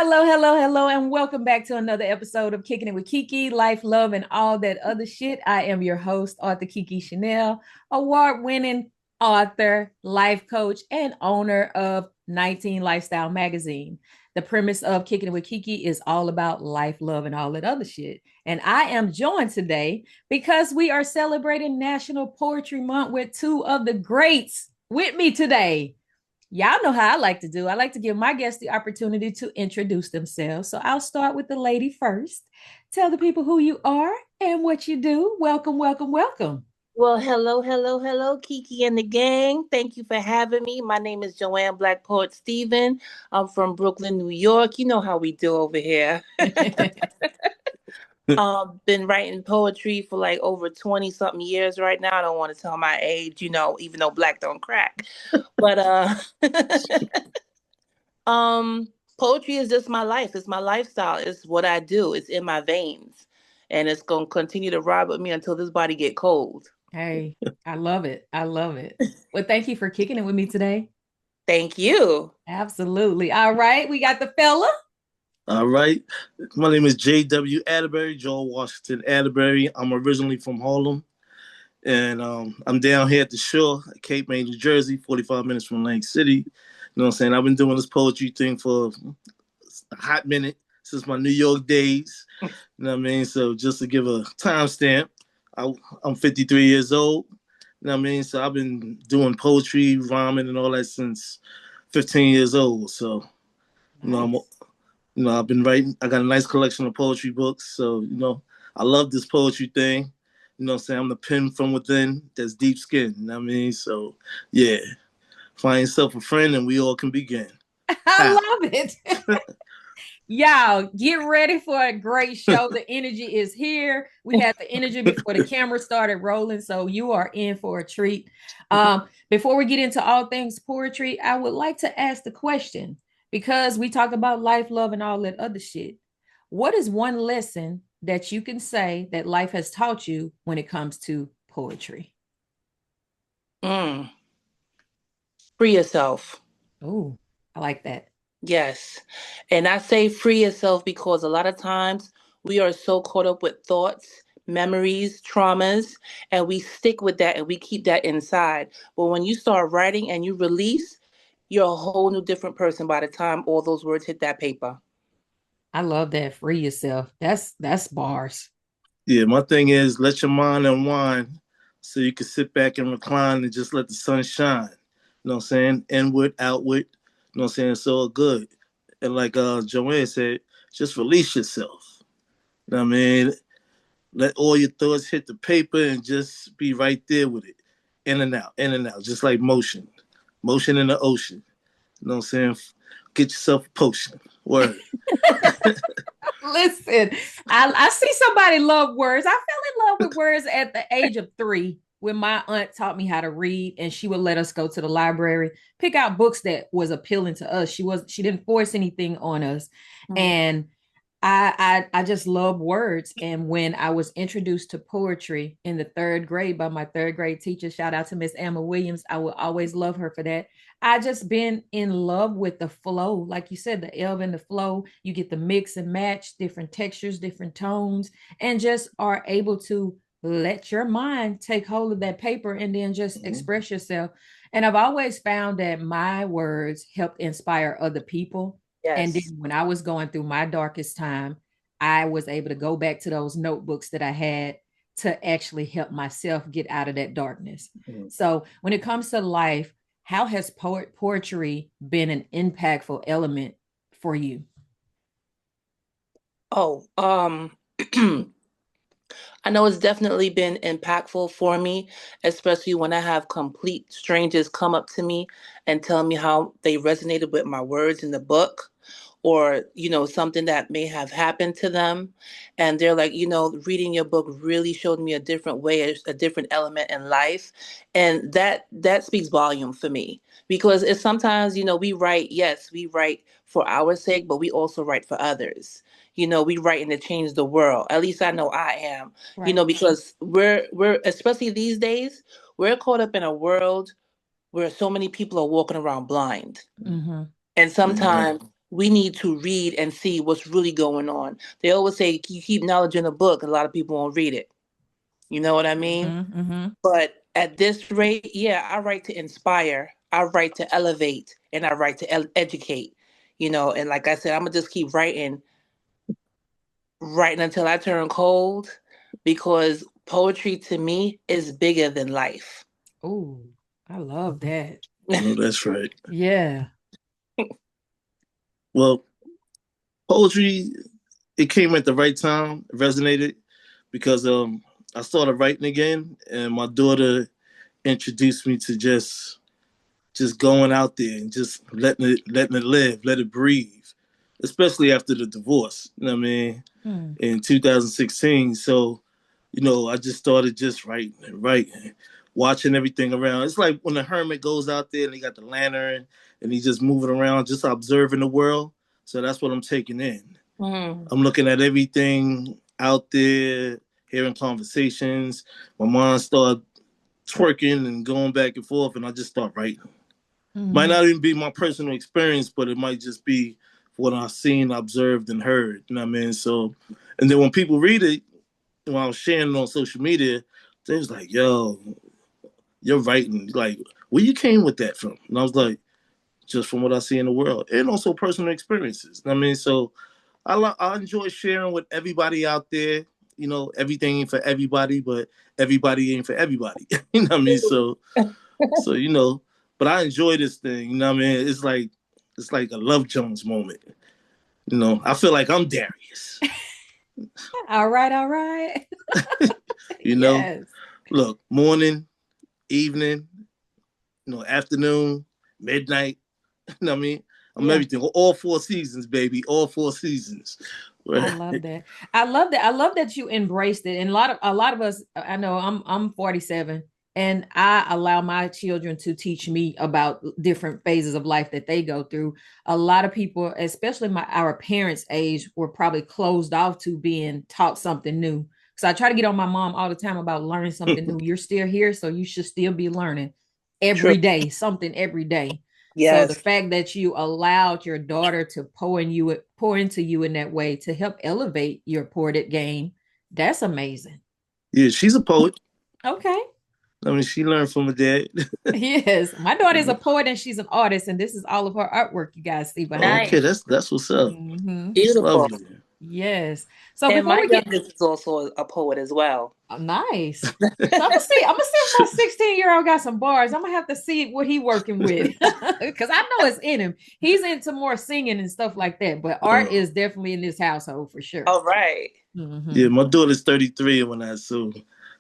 Hello, hello, hello, and welcome back to another episode of Kicking It With KeKe, Life, Love, and all that other shit. I am your host, Author KeKe Chanel, award-winning author, life coach, and owner of 19 Lifestyle Magazine. The premise of Kicking It With KeKe is all about life, love, and all that other shit. And I am joined today because we are celebrating National Poetry Month with two of the greats with me today. Y'all know how I like to do. I like to give my guests the opportunity to introduce themselves. So I'll start with the lady first. Tell the people who you are and what you do. Welcome, welcome, welcome. Well, hello, Kiki and the gang. Thank you for having me. My name is Joanne Black Poet Stephen. I'm from Brooklyn, New York. You know how we do over here. Been writing poetry for like over 20 something years right now. I don't want to tell my age, even though black don't crack. But um poetry is just my life. It's my lifestyle. It's what I do. It's in my veins. And it's gonna continue to ride with me until this body get cold. Hey, I love it. I love it. Well, thank you for kicking it with me today. Thank you. Absolutely. All right. We got the fella. All right. My name is J.W. Atterbury, Joel Washington Atterbury. I'm originally from Harlem, and I'm down here at the shore, Cape May, New Jersey, 45 minutes from Atlantic City. You know what I'm saying? I've been doing this poetry thing for a hot minute since my New York days. You know what I mean? So just to give a timestamp, I'm 53 years old. You know what I mean? So I've been doing poetry, rhyming, and all that since 15 years old. So, you know, I'm Nice. I've been writing. I got a nice collection of poetry books. So, I love this poetry thing. You know what I'm saying? I'm the pen from within that's deep skin. You know what I mean? So, yeah. Find yourself a friend and we all can begin. I How? love it. Y'all, get ready for a great show. The energy is here. We had the energy before the camera started rolling, so you are in for a treat. Before we get into all things poetry, I would like to ask the question because we talk about life, love, and all that other shit. What is one lesson that you can say that life has taught you when it comes to poetry? Mm. Free yourself. Oh, I like that. Yes. And I say free yourself because a lot of times we are so caught up with thoughts, memories, traumas, and we stick with that and we keep that inside. But when you start writing and you release, you're a whole new different person by the time all those words hit that paper. I love that. Free yourself. That's bars. Yeah, my thing is let your mind unwind so you can sit back and recline and just let the sun shine. You know what I'm saying? Inward, outward. You know what I'm saying? It's all good. And like Joanne said, just release yourself. You know what I mean? Let all your thoughts hit the paper and just be right there with it. In and out, just like motion. Motion in the ocean. You know what I'm saying? Get yourself a potion. Word. Listen, I see somebody love words. I fell in love with words at the age of 3 when my aunt taught me how to read, and she would let us go to the library, pick out books that was appealing to us. She didn't force anything on us. Mm. And I just love words. And when I was introduced to poetry in the 3rd grade by my 3rd grade teacher, shout out to Miss Emma Williams, I will always love her for that. I just been in love with the flow. Like you said, the ebb and the flow. You get the mix and match, different textures, different tones, and just are able to let your mind take hold of that paper and then just Mhm. express yourself. And I've always found that my words help inspire other people. And then Yes. when I was going through my darkest time, I was able to go back to those notebooks that I had to actually help myself get out of that darkness. Mhm. So when it comes to life, how has poetry been an impactful element for you? Oh, I know it's definitely been impactful for me, especially when I have complete strangers come up to me and tell me how they resonated with my words in the book or, something that may have happened to them. And they're like, reading your book really showed me a different way, a different element in life. And that speaks volume for me because it's sometimes, we write, yes, we write for our sake, but we also write for others. We writing to change the world. At least I know I am, Right. because we're especially these days, we're caught up in a world where so many people are walking around blind. Mm-hmm. And Mhm. sometimes we need to read and see what's really going on. They always say you keep knowledge in a book, and a lot of people won't read it. You know what I mean? Mm-hmm. But at this rate, yeah, I write to inspire, I write to elevate, and I write to educate. And like I said, I'm gonna just keep writing until I turn cold, because poetry to me is bigger than life. Oh, I love that. No, that's right. Yeah. Well, poetry, it came at the right time, it resonated because I started writing again, and my daughter introduced me to just going out there and just letting it live, let it breathe. Especially after the divorce. You know what I mean? In 2016. So, I just started just writing and writing, watching everything around. It's like when the hermit goes out there and he got the lantern and he's just moving around, just observing the world. So that's what I'm taking in. Mm. I'm looking at everything out there, hearing conversations. My mind started twerking and going back and forth, and I just start writing. Might not even be my personal experience, but it might just be what I've seen, observed, and heard. You know what I mean? So, and then when people read it, when I was sharing it on social media, they was like, "Yo, you're writing. Like, where you came with that from?" And I was like, "Just from what I see in the world, and also personal experiences." You know what I mean? So, I enjoy sharing with everybody out there. Everything ain't for everybody, but everybody ain't for everybody. You know what I mean? So but I enjoy this thing. You know what I mean? It's like a Love Jones moment. I feel like I'm Darius. All right, all right. you know, Yes. Look, morning, evening, afternoon, midnight. You know what I mean? I'm Yeah. everything. All four seasons, baby. All four seasons. I love that. I love that. I love that you embraced it. And a lot of us, I know I'm 47, and I allow my children to teach me about different phases of life that they go through. A lot of people, especially our parents' age, were probably closed off to being taught something new. So I try to get on my mom all the time about learning something new. You're still here, so you should still be learning True. every day, something every day. So the Yes. fact that you allowed your daughter to pour into you in that way to help elevate your poetic game, that's amazing. Yeah, she's a poet. Okay. I mean, she learned from her dad. Yes. My daughter is a poet and she's an artist, and this is all of her artwork you guys see behind Okay, her. Nice. that's what's up. That's Beautiful. lovely. Yes. So And before my we get youngest is also a poet as well. nice. So I'm gonna see if my 16-year-old got some bars. I'm gonna have to see what he working with. Because I know it's in him. He's into more singing and stuff like that, but art Uh, is definitely in this household for sure. All right. yeah, Mm-hmm. my daughter's 33, and when I so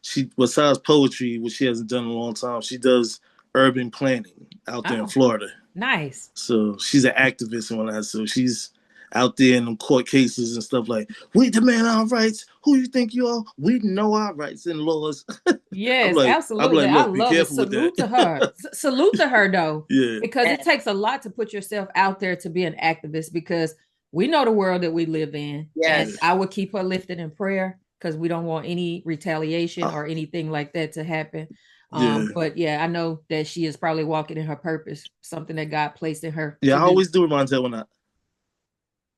she besides poetry, which she hasn't done in a long time, she does urban planning out there in Oh, Florida. nice. So she's an activist and whatnot. So she's out there in them court cases and stuff like, we demand our rights. Who you think you are? We know our rights and laws. I'm Yes, like, I'm absolutely. like, I look, be love it. careful with Salute to her. that. Salute to her though, Yeah. because it And takes a lot to put yourself out there to be an activist because we know the world that we live in. And Yeah. yes. I would keep her lifted in prayer because we don't want any retaliation Uh, or anything like that to happen. yeah. But yeah, I know that she is probably walking in her purpose, something that God placed in her Yeah, to I do. always do remind her when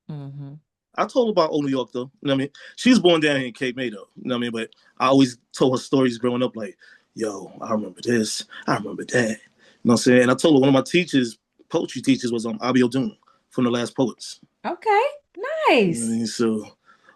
Mm-hmm. I told her about Old New York though. You know what I mean? She was born down here in Cape May though. You know what I mean? But I always told her stories growing up like, yo, I remember this. I remember that. You know what I'm saying? And I told her one of my teachers, poetry teachers, was Abi Odun from The Last Poets. Okay, You know what I nice. mean? So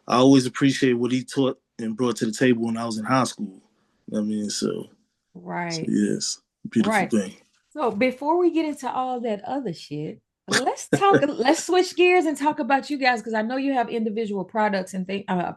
I always appreciate what he taught and brought to the table when I was in high school. You know what I mean? So Right, yes, beautiful right. thing. So before we get into all that other shit, let's switch gears and talk about you guys because I know you have individual products and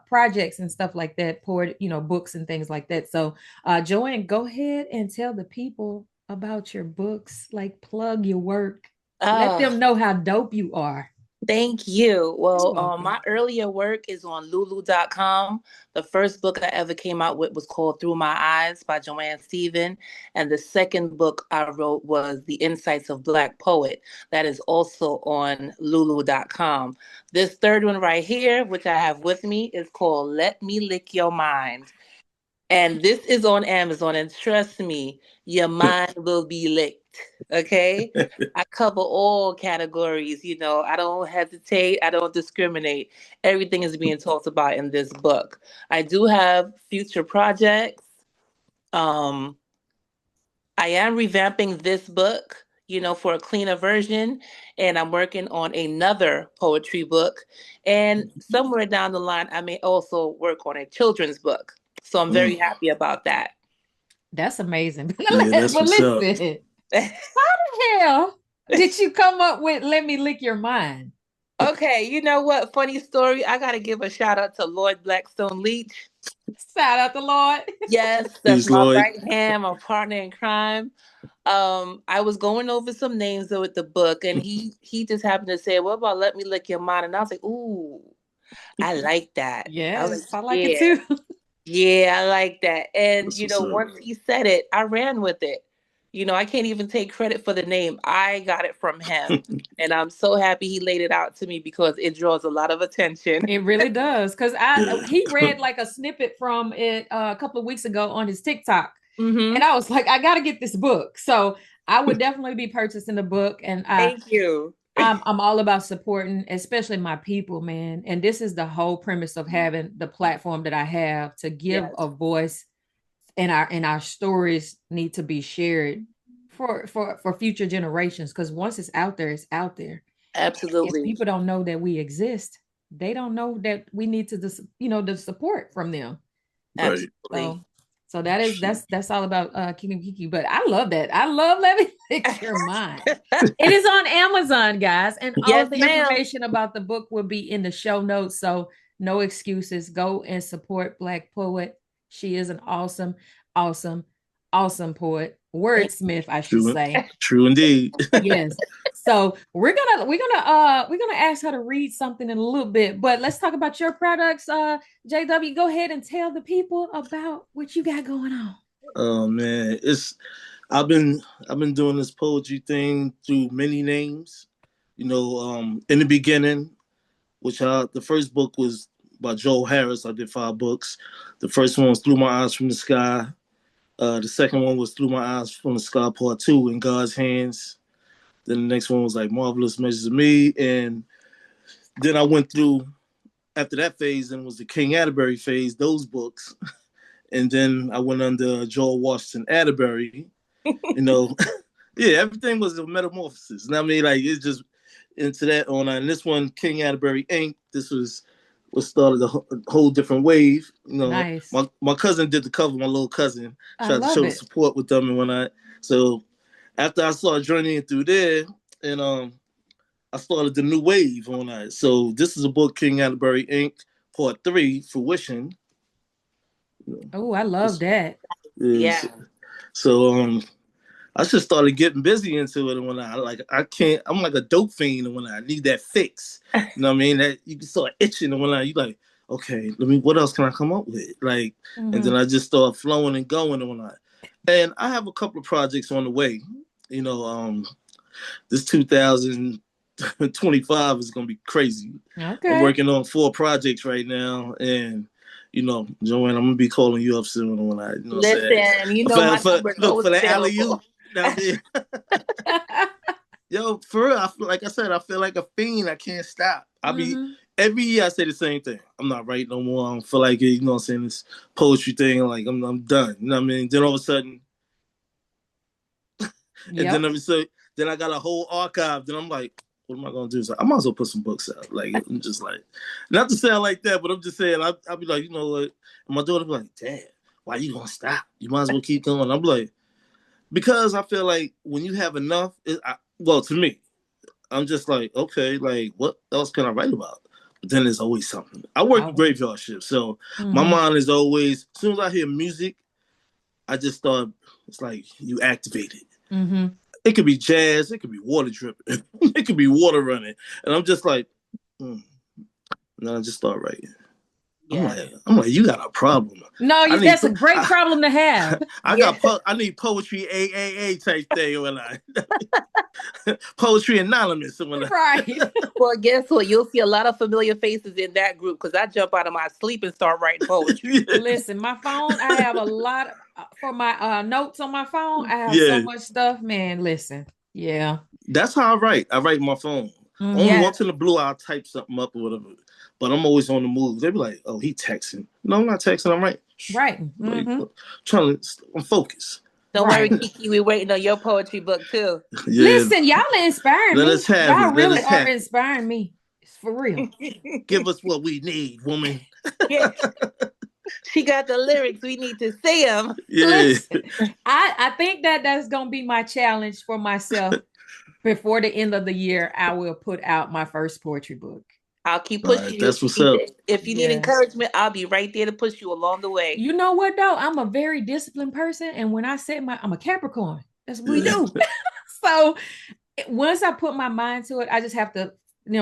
projects and stuff like that, books and things like that. So, Joanne, go ahead and tell the people about your books, like plug your work. Let Uh, them know how dope you are. Thank you. You're Well, welcome. my earlier work is on lulu.com. The first book I ever came out with was called Through My Eyes by Joanne Stephen. And the second book I wrote was The Insights of Black Poet. That is also on lulu.com. This third one right here, which I have with me, is called Let Me Lick Your Mind. And this is on Amazon. And trust me, your mind will be licked. Okay. I cover all categories. I don't hesitate. I don't discriminate. Everything is being talked about in this book. I do have future projects. Um, I am revamping this book, for a cleaner version, and I'm working on another poetry book. And somewhere down the line, I may also work on a children's book. So I'm very happy about that. That's amazing. Yeah, that's But what's up. listen, how the hell did you come up with "Let Me Lick Your Mind"? Okay, you know what? Funny story. I got to give a shout out to Lloyd Blackstone Leach. Shout out to Lord. Yes, that's Peace, my Lloyd. right hand, my partner in crime. I was going over some names with the book, and he just happened to say, "What about Let Me Lick Your Mind?" And I was like, "Ooh, I like that." I was Yes, like, I like it "Yeah, too. yeah, I like that." And That's what's up. once he said it, I ran with it. I can't even take credit for the name. I got it from him, and I'm so happy he laid it out to me because it draws a lot of attention. It really does. Because Yeah. he read like a snippet from it a couple of weeks ago on his TikTok. Mm-hmm. And I was like, I gotta get this book. So I would definitely be purchasing the book. And Thank you. I'm all about supporting, especially my people, man. And this is the whole premise of having the platform that I have to give Yes, a voice, and our stories need to be shared for future generations. Because once it's out there, it's out there. If absolutely, people don't know that we exist, they don't know that we need to the support from them. Right. absolutely. So that's all about Kickin' KeKe. But I love that. I love Let Me Fix Your Mind. It is on Amazon, guys, and all Yes, of the ma'am. information about the book will be in the show notes. So no excuses. Go and support Black Poet. She is an awesome, awesome, awesome poet, Thank wordsmith, I should True. say. True indeed. Yes. So we're gonna ask her to read something in a little bit, but let's talk about your products. JW, go ahead and tell the people about what you got going on. Oh man, I've been I've been doing this poetry thing through many names. In the beginning, the first book was by Joel Harris. I did 5 books. The first one was Through My Eyes from the Sky. The second one was Through My Eyes from the Sky Part 2, In God's Hands. Then the next one was like Marvelous Measures of Me. And then I went through, after that phase, and was the King Atterbury phase, those books. And then I went under Joel Washington Atterbury. You know, yeah, everything was a metamorphosis. And I mean, like, it's just into that on. And this one, King Atterbury Inc., this was what started a whole different wave. Nice. My cousin did the cover, my little cousin, I tried to love show the it. support with them and whatnot. So after I started journeying through there, and I started the new wave on that. So this is a book, King Atterbury Inc., Part 3, Fruition. Oh, I love This that. is Yeah. so I just started getting busy into it, and when I can't, I'm like a dope fiend, and when I need that fix, you know what I mean? That you can start itching, and when you like, okay, what else can I come up with? Like, and then Mhm. I just start flowing and going, and I have a couple of projects on the way. You know, this 2025 is gonna be crazy. I'm Okay. working on 4 projects right now, and Joanne, I'm gonna be calling you up soon when what I'm saying. Listen, my For number is look always for the alley available. oop. I mean, yo, for real, like I said, I feel like a fiend. I can't stop. Mhm. Every year I say the same thing. I'm not writing no more. I don't feel like it. You know what I'm saying? This poetry thing, like I'm done. You know what I mean? Then all of a sudden, and Yep. then I got a whole archive. Then I'm like, what am I gonna do? So I might as well put some books out. Like I'm just like, not to sound like that, but I'm just saying I'll be like, you know what? And my daughter be like, Dad, why you gonna stop? You might as well keep going. I'm like, because I feel like when you have enough, well, to me, I'm just like, okay, like what else can I write about? But then there's always something. I work Oh. graveyard shift, so my Mhm. mind is always. As soon as I hear music, I just start. It's like you activate it. Mhm. It could be jazz, it could be water dripping, it could be water running, and I'm just like, and then I just start writing. Yes. I'm like, you got a problem. No, I need, that's a great problem to have. I Yeah. I need poetry AAA type thing when I. Poetry Anonymous. Right. Well, guess what? You'll see a lot of familiar faces in that group because I jump out of my sleep and start writing poetry. Listen, my phone, I have a lot for my notes on my phone. I have so Yeah, much stuff, man. Listen. Yeah. that's how I write. I write my phone. Only Yeah. once in the blue, I'll type something up or whatever. But I'm always on the move. They be like, "Oh, he texting." No, I'm not texting. I'm writing. Right. Like, Mm-hmm. I'm focused. Don't worry, Right. KeKe, we're waiting on your poetry book too. Yeah, Listen, y'all are inspiring let me. us have Y'all it. Let really us are have it. inspiring me. It's for real. Give us what we need, woman. Yeah, she got the lyrics. We need to see them. Yeah. Listen, I think that that's gonna be my challenge for myself. Before the end of the year, I will put out my first poetry book. I'll keep All right, pushing you. that's what's up. If you need Yes. encouragement, I'll be right there to push you along the way. You know what though? I'm a very disciplined person, and when I set I'm a Capricorn. That's what we Yeah. do. So once I put my mind to it, I just have to,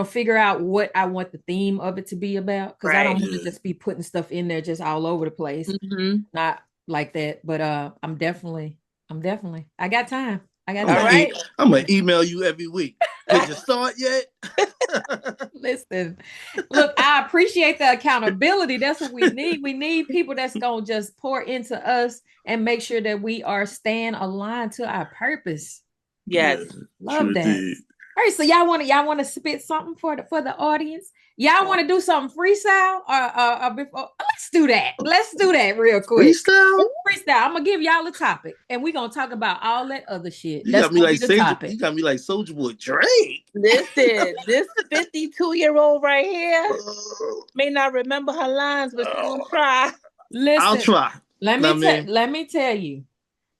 figure out what I want the theme of it to be about. Because I don't Right. want to Yeah. just be putting stuff in there just all over the place. Mm-hmm. Not like that. But I'm definitely, I got time. I got I'm All gonna, time. e- right. I'm gonna email you every week. Did you start yet? Listen, look, I appreciate the accountability. That's what we need. We need people that's gonna just pour into us and make sure that we are staying aligned to our purpose. Yeah, Yes. Love sure that. did. All right, so y'all want to spit something for the audience? Y'all want to do something freestyle or before? Let's do that. Let's do that real quick. Freestyle? Freestyle. I'm gonna give y'all a topic, and we're gonna talk about all that other shit. You That's got me gonna like be the Sage. topic. You got me like Soldier Boy Drake. Listen, this 52-year-old right here Uh, may not remember her lines, but she gonna uh, try. I'll Listen, try. Know what I mean? let me tell you.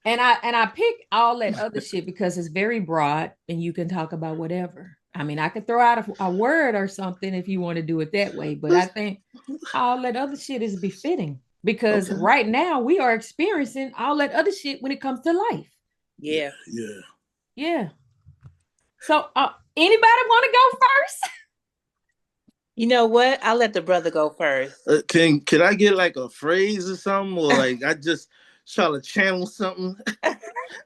And I pick all that other shit because it's very broad and you can talk about whatever. I mean, I could throw out a word or something if you want to do it that way, but I think all that other shit is befitting because Okay. right now we are experiencing all that other shit when it comes to life. Yeah. Yeah. Yeah. So, anybody want to go first? You know what? I'll let the brother go first. Can I get like a phrase or something, or like I just try to channel something?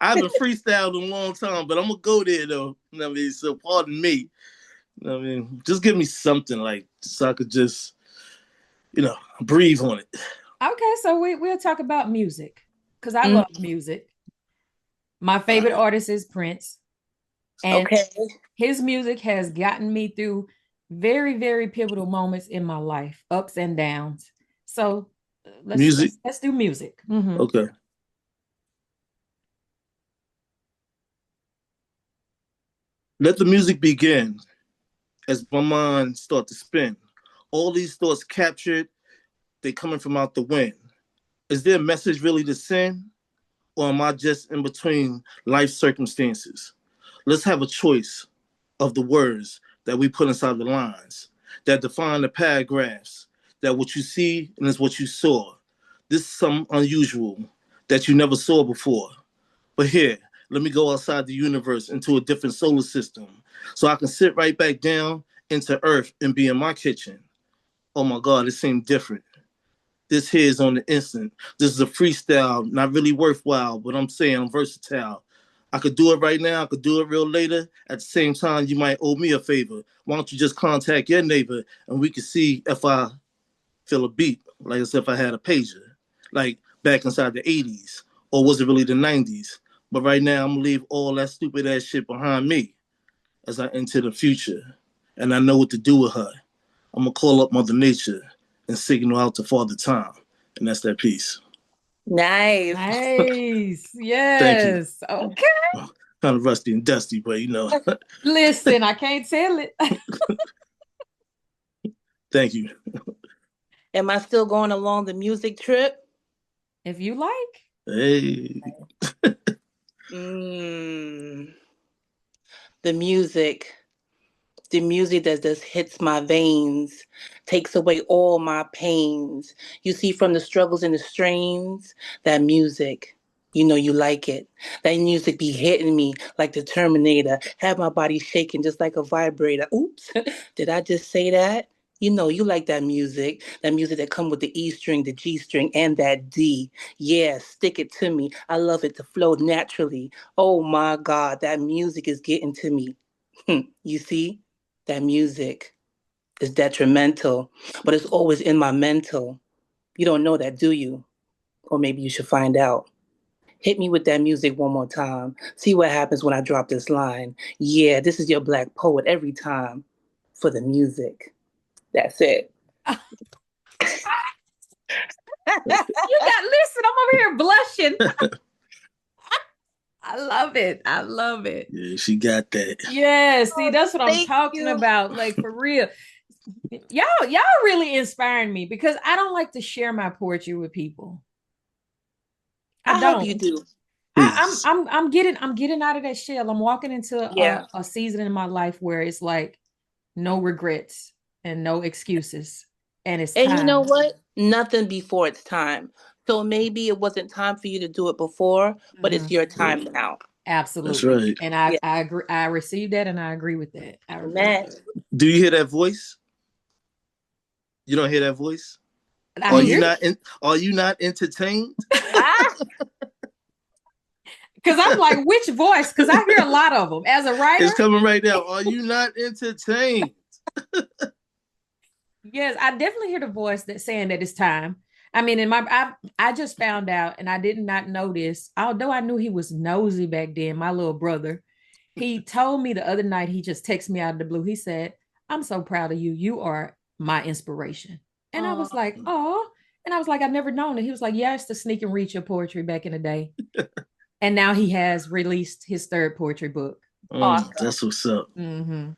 I haven't freestyled in a long time, but I'm gonna go there though. You know what I mean? So pardon me. You know what I mean? Just give me something like so I could just, breathe on it. Okay, so we'll talk about music because I Mm, love music. My All favorite right. artist is Prince, and okay. his music has gotten me through very, very pivotal moments in my life, ups and downs. So let's Music. let's, let's do music. Mhm. Okay. Let the music begin as my mind start to spin. All these thoughts captured, they coming from out the wind. Is there a message really to send? Or am I just in between life circumstances? Let's have a choice of the words that we put inside the lines that define the paragraphs, that what you see and is what you saw. This is something unusual that you never saw before. But here, let me go outside the universe into a different solar system so I can sit right back down into Earth and be in my kitchen. Oh my God, it seemed different. This here is on the instant. This is a freestyle, not really worthwhile, but I'm saying I'm versatile. I could do it right now. I could do it real later. At the same time, you might owe me a favor. Why don't you just contact your neighbor and we can see if I feel a beat, like as if I had a pager, like back inside the 80s, or was it really the 90s? But right now, I'm gonna leave all that stupid ass shit behind me as I enter the future. And I know what to do with her. I'm gonna call up Mother Nature and signal out to Father Time. And that's that piece. Nice. Nice. Thank you. Yes. Okay. Kind of rusty and dusty, but Listen, I can't tell it. thank you. Am I still going along the music trip? If you like. Hey. Mm, the music. The music that just hits my veins, takes away all my pains. You see, from the struggles and the strains, that music, you know you like it. That music be hitting me like the Terminator, have my body shaking just like a vibrator. Oops, did I just say that? You know, you like that music that come with the E string, the G string, and that D. Yeah, stick it to me. I love it to flow naturally. Oh my God, that music is getting to me. You see, that music is detrimental, but it's always in my mental. You don't know that, do you? Or maybe you should find out. Hit me with that music one more time. See what happens when I drop this line. Yeah, this is your black poet every time for the music. That's it. You got, listen, I'm over here blushing. I love it. I love it. Yeah, she got that. Yeah, see, that's what I'm Thank talking you. about. Like, for real. Y'all really inspiring me because I don't like to share my poetry with people. I I hope you don't. do. Please. I'm getting out of that shell. I'm walking into Yeah. a season in my life where it's like no regrets and no excuses. And it's And you know time. what? Nothing before it's time. So maybe it wasn't time for you to do it before, but it's Mhm. your time now. That's Absolutely. right. And Yeah. I agree. I received that and I agree with that. I agree with Man. that. Do you hear that voice? You don't hear that voice? I hear it Are you not entertained? Ah, because I'm like, which voice? Because I hear a lot of them as a writer. It's coming right now. Are you not entertained? Yes, I definitely hear the voice that's saying that it's time. I mean, I just found out, and I did not know this, although I knew he was nosy back then. My little brother, he told me the other night. He just texted me out of the blue. He said, "I'm so proud of you. You are my inspiration." And I was oh, like, "Oh," and I was like, "I've never known it." He was like, "Yeah, I used to sneak and read your poetry back in the day." And now he has released his third poetry book. awesome. That's what's up. Mm-hmm.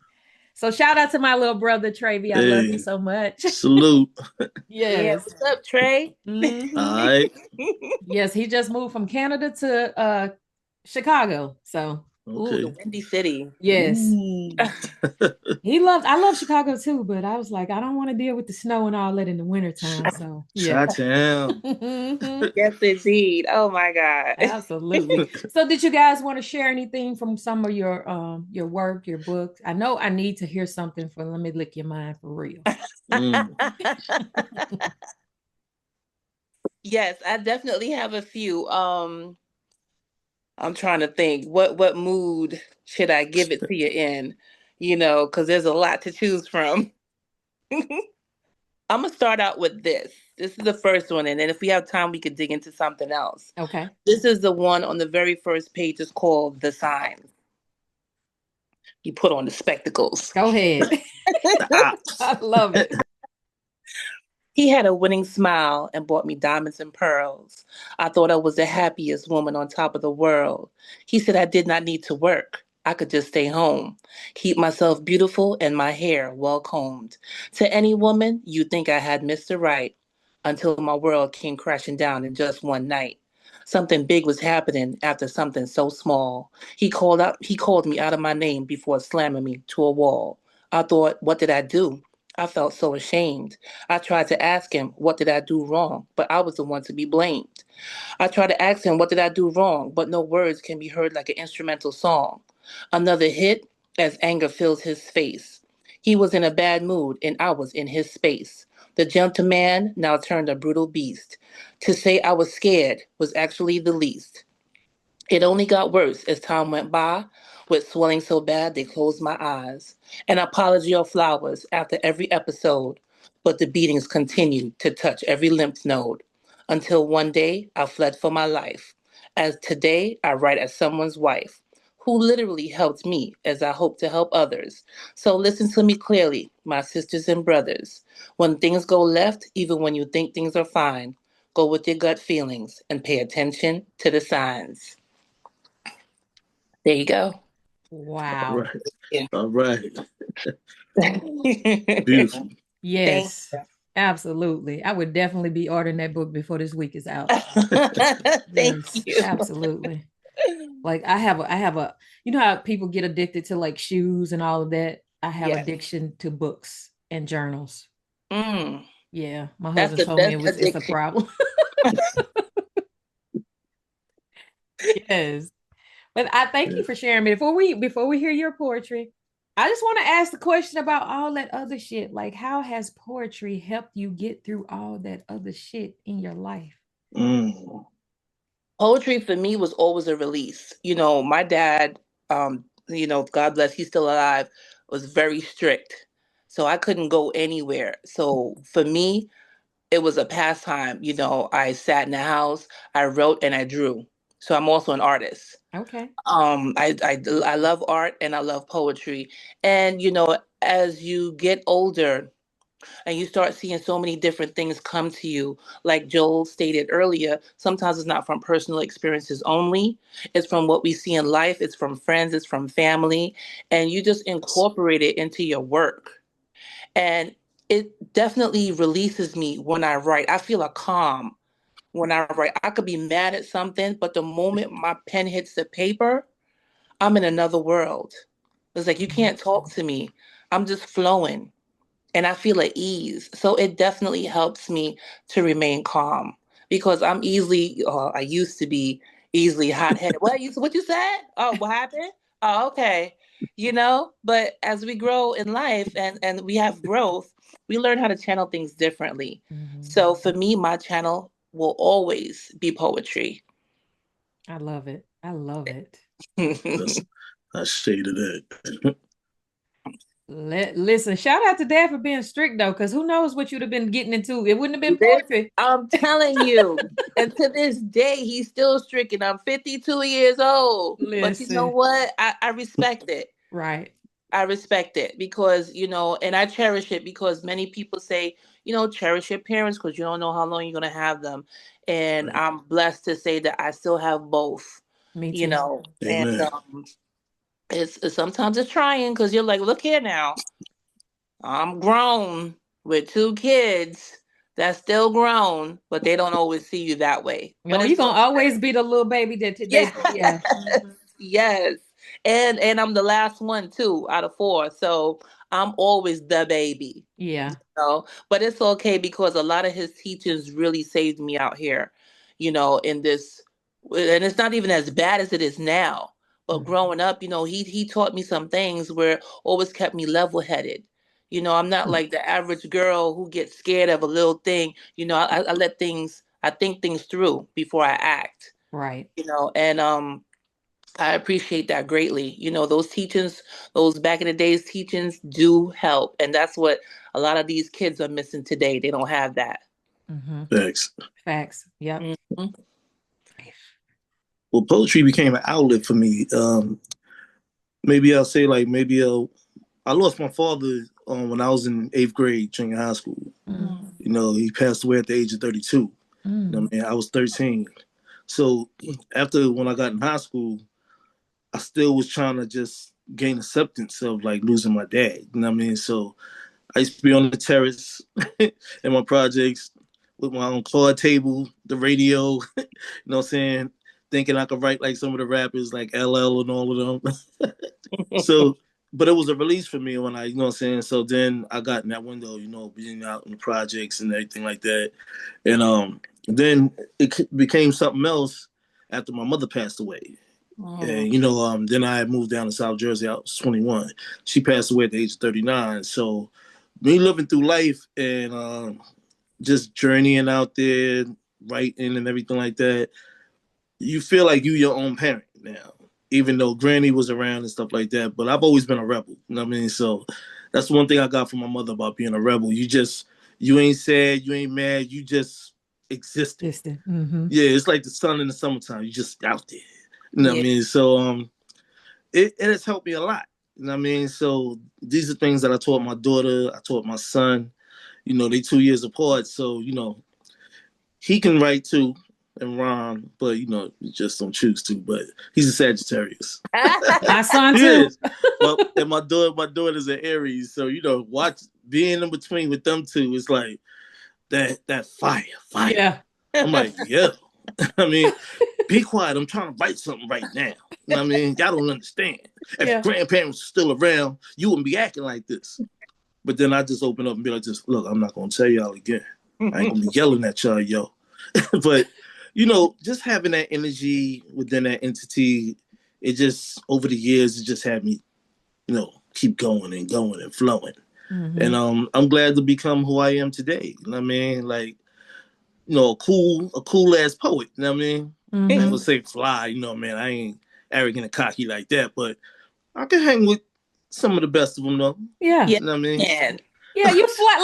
So shout out to my little brother Travy. I love you Hey, so much. salute. Yeah, Yes. what's up, Trey? Mm-hmm. All right. Yes, he just moved from Canada to Chicago. So, Ooh, the Okay. Windy City. yes. Ooh. I love Chicago too, but I was like, I don't want to deal with the snow and all that in the wintertime. So, yeah. Chi-town. Mhm. Yes, indeed. Oh my God. Absolutely. So, did you guys want to share anything from some of your work, your books? I know I need to hear something for Let Me Lick Your Mind for real. Mm. Yes, I definitely have a few. I'm trying to think what mood should I give it to you in? You know, because there's a lot to choose from. I'm gonna start out with this. This is the first one, and then if we have time, we could dig into something else. Okay. This is the one on the very first page. It's called The Signs. You put on the spectacles. Go ahead. The ops. I love it. He had a winning smile and bought me diamonds and pearls. I thought I was the happiest woman on top of the world. He said I did not need to work. I could just stay home, keep myself beautiful and my hair well combed. To any woman, you'd think I had Mr. Right until my world came crashing down in just one night. Something big was happening after something so small. He called me out of my name before slamming me to a wall. I thought, what did I do? I felt so ashamed. I tried to ask him, what did I do wrong? But I was the one to be blamed. I tried to ask him, what did I do wrong? But no words can be heard like an instrumental song. Another hit as anger fills his face. He was in a bad mood, and I was in his space. The gentleman now turned a brutal beast. To say I was scared was actually the least. It only got worse as time went by, with swelling so bad they closed my eyes. An apology of flowers after every episode, but the beatings continued to touch every lymph node. Until one day I fled for my life. As today I write as someone's wife, who literally helped me as I hope to help others. So listen to me clearly, my sisters and brothers. When things go left, even when you think things are fine, go with your gut feelings and pay attention to the signs. There you go. All Wow. right. Yeah. All right. Thank Beautiful. Yes, absolutely. I would definitely be ordering that book before this week is out. Thank Yes, you. absolutely. Like I have a, you know how people get addicted to like shoes and all of that? I have Yes. addiction to books and journals. Mm, Yeah, my that's husband the told me best it's a addiction. problem. Yes. But I thank Yeah. you for sharing me. Before we hear your poetry, I just want to ask the question about all that other shit. Like, how has poetry helped you get through all that other shit in your life? Mm. Poetry for me was always a release. My dad, God bless, he's still alive, was very strict. So I couldn't go anywhere. So for me, it was a pastime. I sat in the house, I wrote and I drew. So I'm also an artist. Okay. I love art and I love poetry. And as you get older, and you start seeing so many different things come to you. Like Joel stated earlier, sometimes it's not from personal experiences only, it's from what we see in life, it's from friends, it's from family, and you just incorporate it into your work. And it definitely releases me when I write. I feel a calm when I write. I could be mad at something, but the moment my pen hits the paper, I'm in another world. It's like you can't talk to me. I'm just flowing and I feel at ease. So it definitely helps me to remain calm because I used to be easily hot headed. What you said? Oh, what happened? Oh, okay. But as we grow in life and we have growth, we learn how to channel things differently. Mhm. So for me, my channel will always be poetry. I love it. I love it. That's I shaded it. Listen, shout out to Dad for being strict though, because who knows what you'd have been getting into. It wouldn't have been This, poetry. I'm telling you. And to this day, he's still stricken. I'm 52 years old. But you know Listen, what? I respect it. right. I respect it because, and I cherish it because many people say, cherish your parents because you don't know how long you're going to have them. And Right. I'm blessed to say that I still have both, Me you too. know, and Amen. it's sometimes it's trying because you're like, look here now. I'm grown with two kids that's still grown, but they don't always see you that way. You But know, you're it's gonna always okay. be the little baby that Yeah. they, yeah. Mhm. Yes. And I'm the last one too out of four. So I'm always the baby. Yeah. But it's okay because a lot of his teachings really saved me out here, in this, and it's not even as bad as it is now. But Mhm. growing up, he taught me some things where always kept me level headed. I'm not like the average girl who gets scared of a little thing. I think things through before I act. Right. And I appreciate that greatly. Those teachings, those back in the days teachings do help. And that's what a lot of these kids are missing today. They don't have that. Mm-hmm. Thanks. Facts. Yep. Mhm. Well, poetry became an outlet for me. Maybe I'll say like I lost my father when I was in eighth grade, junior high school. Mm. He passed away at the age of 32. Mm. I was 13. So after when I got in high school, I still was trying to just gain acceptance of like losing my dad. So I used to be on the terrace in my projects with my own card table, the radio, thinking I could write like some of the rappers like LL and all of them. So, but it was a release for me when So then I got in that window, being out in the projects and everything like that. And then it became something else after my mother passed away. Mm. And then I moved down to South Jersey. I was 21. She passed away at the age of 39. So me living through life and just journeying out there, writing and everything like that, you feel like you your own parent now. Even though Granny was around and stuff like that, but I've always been a rebel. So that's one thing I got from my mother about being a rebel. You ain't sad, you ain't mad, you just existing. Distant. Mm-hmm. Yeah, it's like the sun in the summertime. You just out there. Yeah. So it has helped me a lot. So these are things that I taught my daughter, I taught my son. They 2 years apart, so he can write too and rhyme, but you just don't choose to. But he's a Sagittarius. My son He too. is. Well, and my daughter's an Aries, so watch being in between with them two is like that fire. Yeah. I'm like, yeah. I mean, be quiet. I'm trying to write something right now. Y'all don't understand. If your Yeah. grandparents were still around, you wouldn't be acting like this. But then I just open up and be like, just look, I'm not gonna tell y'all again. I ain't gonna be yelling at y'all, yo. But just having that energy within that entity, it just over the years, it just had me, keep going and going and flowing. Mm-hmm. And I'm glad to become who I am today. You know what I mean? Like, a cool ass poet. You know what I mean? I ain't gonna say fly, man. I ain't arrogant and cocky like that, but I can hang with some of the best of them though. Yeah. You know what I mean? Yeah, you flat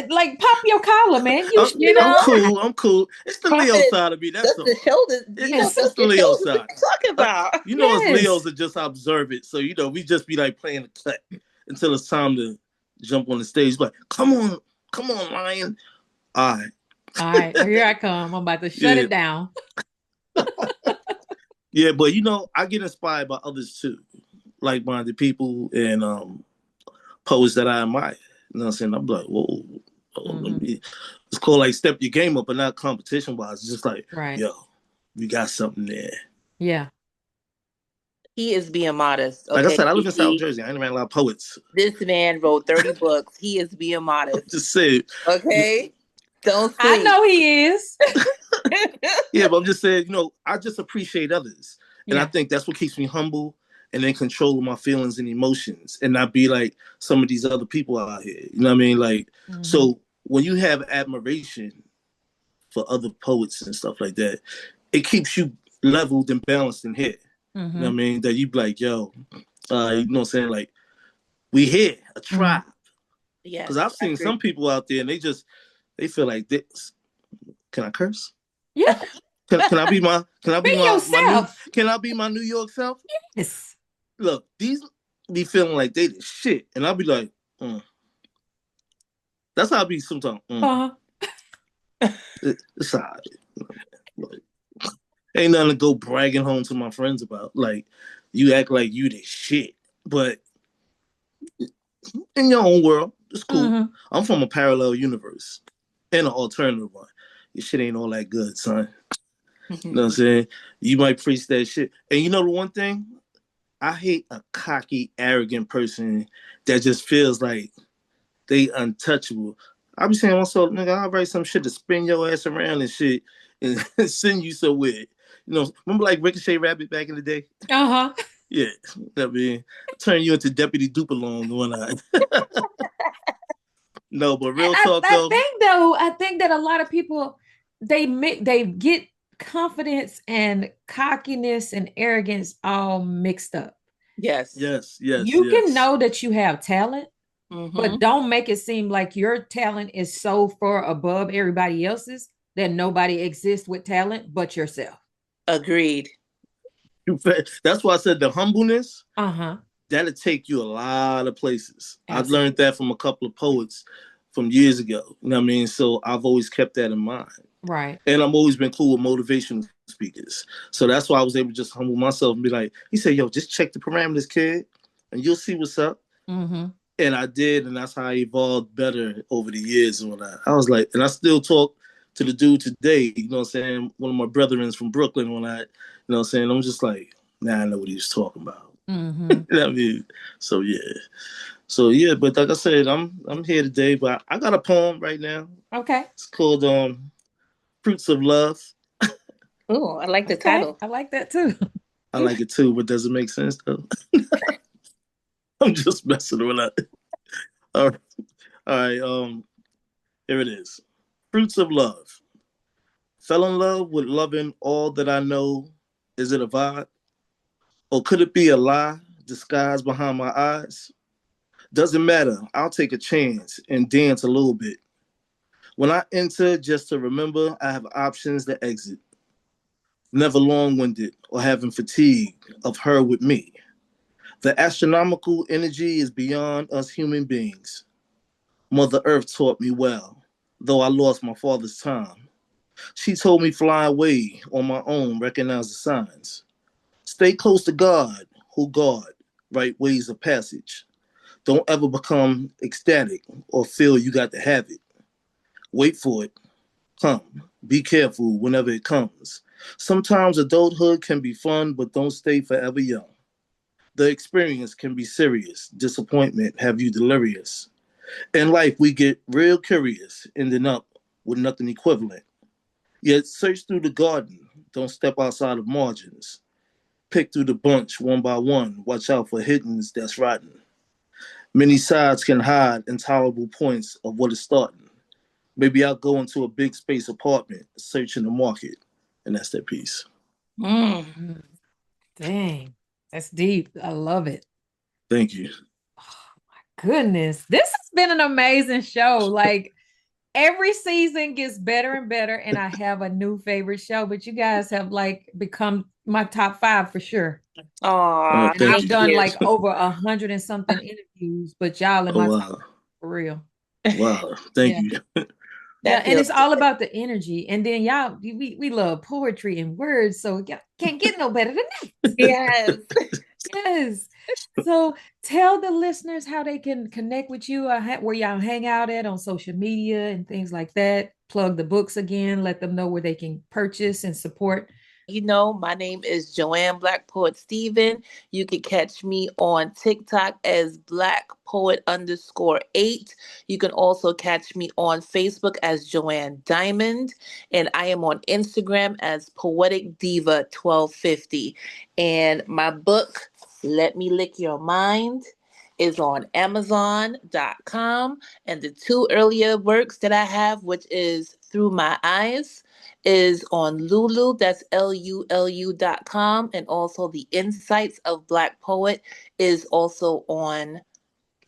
like pop your collar, man. I'm cool. I'm cool. It's the Leo side of me. That's all. The shoulders. It's the Leo side. What you talking about? Us Leos are just observant. So we just be like playing the cut until it's time to jump on the stage. Like, come on, lion. All right, here I come. I'm about to shut it down. Yeah, but I get inspired by others too, like-minded people and poets that I admire. You know what I'm saying? I'm like, whoa. It's called like step your game up, but not competition wise. It's just like, yo, you got something there. Yeah. He is being modest. Okay? Like I said, I live in South Jersey. I ain't around a lot of poets. This man wrote 30 books. He is being modest. Just say, okay? Don't. I know he is. Yeah, but I'm just saying, I just appreciate others, and I think that's what keeps me humble and in control of my feelings and emotions, and not be like some of these other people out here. You know what I mean? Like, so when you have admiration for other poets and stuff like that, it keeps you leveled and balanced in here. You know what I mean? That you be like, yo, you know what I'm saying? Like, we here, a tribe. Yeah. Because I've seen some people out there and they feel like this. Can I curse? Yeah. Can I be my yourself. Can I be my New York self? Yes. Look, these be feeling like they the shit. And I'll be like, That's how I be sometimes. It's all right. Like, ain't nothing to go bragging home to my friends about. Like, you act like you the shit. But in your own world, it's cool. I'm from a parallel universe and an alternative one. Your shit ain't all that good, son. You know what I'm saying? You might preach that shit. And you know the one thing? I hate a cocky, arrogant person that just feels like they untouchable. I be saying myself, nigga, I'll write some shit to spin your ass around and shit and send you somewhere. Remember like Ricochet Rabbit back in the day? Yeah. I mean, turn you into Deputy Dupalong and whatnot. No, but real talk though. I think that a lot of people, they get confidence and cockiness and arrogance all mixed up. Yes. You can know that you have talent, but don't make it seem like your talent is so far above everybody else's that nobody exists with talent but yourself. Agreed. That's why I said the humbleness, that'll take you a lot of places. Absolutely. I've learned that from a couple of poets from years ago. You know what I mean? So I've always kept that in mind. Right. And I've always been cool with motivational speakers. So that's why I was able to just humble myself and be like, he said, yo, just check the parameters, kid, and you'll see what's up. And I did, and that's how I evolved better over the years and whatnot. I was like, and I still talk to the dude today, you know what I'm saying? One of my brethrens from Brooklyn when you know what I'm saying? I'm just like, I know what he was talking about. You know what I mean? So yeah, but like I said, I'm here today, but I got a poem right now. Okay. It's called Fruits of Love. Oh, I like the title. I like that too. I like it too, but does it make sense though? I'm just messing with that. All right. Here it is. Fruits of Love. Fell in love with loving all that I know. Is it a vibe? Or could it be a lie disguised behind my eyes? Doesn't matter. I'll take a chance and dance a little bit. When I enter, just to remember, I have options to exit. Never long-winded or having fatigue of her with me. The astronomical energy is beyond us human beings. Mother Earth taught me well, though I lost my father's time. She told me fly away on my own, recognize the signs. Stay close to God, who guard right ways of passage. Don't ever become ecstatic or feel you got to have it. Wait for it. Come. Be careful whenever it comes. Sometimes adulthood can be fun, but don't stay forever young. The experience can be serious. Disappointment have you delirious. In life, we get real curious, ending up with nothing equivalent. Yet search through the garden. Don't step outside of margins. Pick through the bunch one by one. Watch out for hiddens that's rotten. Many sides can hide intolerable points of what is starting. Maybe I'll go into a big space apartment, searching the market, and that's that piece. Mm. Dang, that's deep. I love it. Thank you. Oh my goodness. This has been an amazing show. Like every season gets better and better, and I have a new favorite show, but you guys have like become my top 5 for sure. Aw, And Thank I've thank you. done you. like over 100 and something interviews, but y'all in Oh my top wow, for real. wow. Thank Yeah. you. Yeah, That and feels it's all good. about the energy. And then y'all, we love poetry and words, so y'all can't get no better than that. Yes. Yes. So tell the listeners how they can connect with you, where y'all hang out at on social media and things like that. Plug the books again, let them know where they can purchase and support. My name is Joanne Black Poet Steven. You can catch me on TikTok as Black Poet _8. You can also catch me on Facebook as Joanne Diamond. And I am on Instagram as Poetic Diva 1250. And my book, Let Me Lick Your Mind, is on Amazon.com. And the two earlier works that I have, which is Through My Eyes, is on Lulu, that's LULU.com, and also the Insights of Black Poet is also on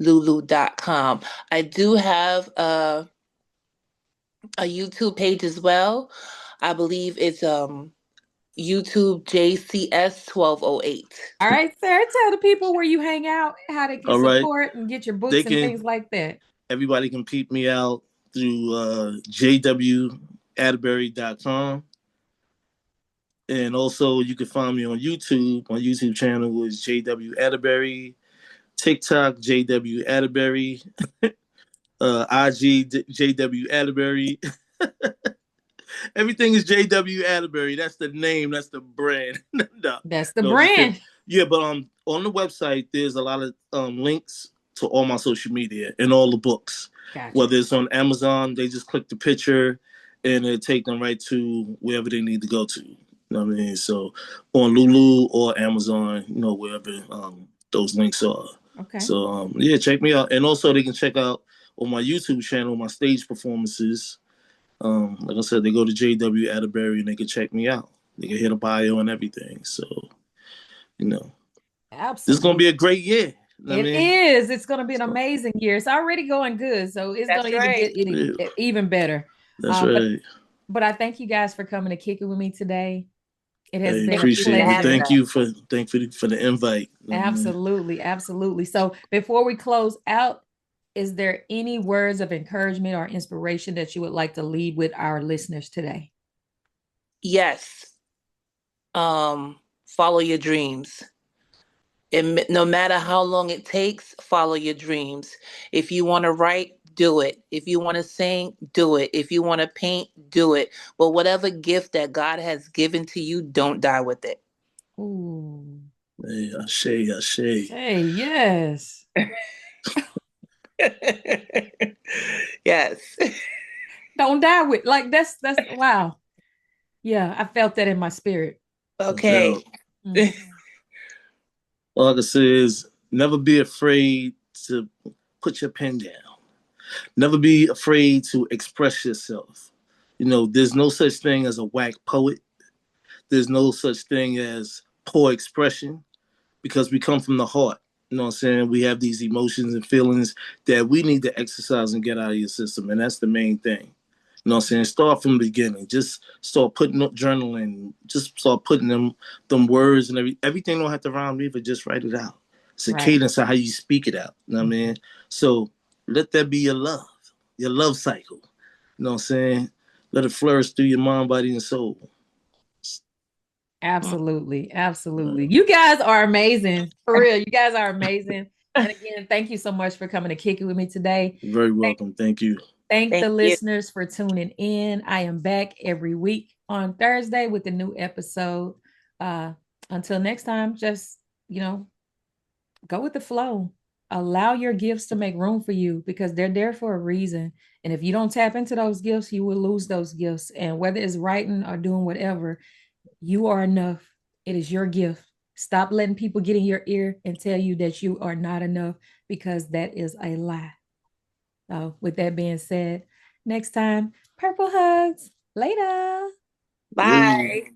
Lulu.com. I do have a YouTube page as well. I believe it's YouTube JCS 1208. All right, Sarah, tell the people where you hang out, how they can All right. support and get your They books and can. things like that. Everybody can peep me out through jwatterbury.com. And also, you can find me on YouTube. My YouTube channel is JW Atterbury. TikTok, JW Atterbury. IG, JW Atterbury. Everything is JW Atterbury. That's the name. That's the brand. no, That's the no, just kidding. brand. Yeah, but on the website, there's a lot of links to all my social media and all the books. Gotcha. Whether it's on Amazon, they just click the picture and it take them right to wherever they need to go to. You know what I mean? So on Lulu or Amazon, wherever those links are. Okay. So yeah, check me out. And also they can check out on my YouTube channel my stage performances. Like I said, they go to JW Atterbury and they can check me out. They can hit a bio and everything. So, you know, this is gonna Absolutely. be a great year. You know what I It mean? is. It's going to be an So, amazing year. It's already going good, so it's going That's to even right. get it yeah, even better. that's Uh, but right. but I thank you guys for coming to kick it with me today. It has I been a Thank you for appreciate it. having pleasure. Thank us. you for the invite. You know what I mean? Absolutely, absolutely. So before we close out, is there any words of encouragement or inspiration that you would like to leave with our listeners today? Yes. Follow your dreams. And no matter how long it takes, follow your dreams. If you want to write, do it. If you want to sing, do it. If you want to paint, do it. But whatever gift that God has given to you, don't die with it. Ooh, Hey, Ashe. say yes. Yes. Don't die with like that's wow. Yeah, I felt that in my spirit. No Okay. doubt. Mm. All I can say is never be afraid to put your pen down. Never be afraid to express yourself. There's no such thing as a whack poet. There's no such thing as poor expression because we come from the heart. You know what I'm saying? We have these emotions and feelings that we need to exercise and get out of your system. And that's the main thing. You know what I'm saying? Start from the beginning. Just start putting up journaling. Just start putting them words and everything don't have to rhyme either. Just write it out. It's a Right. cadence of how you speak it out. You know what I mean? So let that be your love cycle. You know what I'm saying? Let it flourish through your mind, body, and soul. Absolutely. Absolutely. You guys are amazing. For real. You guys are amazing. And again, thank you so much for coming to kick it with me today. You're very Thank, welcome. Thank you. thank Thank the you. listeners for tuning in. I am back every week on Thursday with a new episode. Uh, until next time, just, go with the flow. Allow your gifts to make room for you because they're there for a reason. And if you don't tap into those gifts, you will lose those gifts. And whether it's writing or doing whatever, you are enough. It is your gift. Stop letting people get in your ear and tell you that you are not enough. because that is a lie. So with that being said, next time, purple hugs. Later. Bye.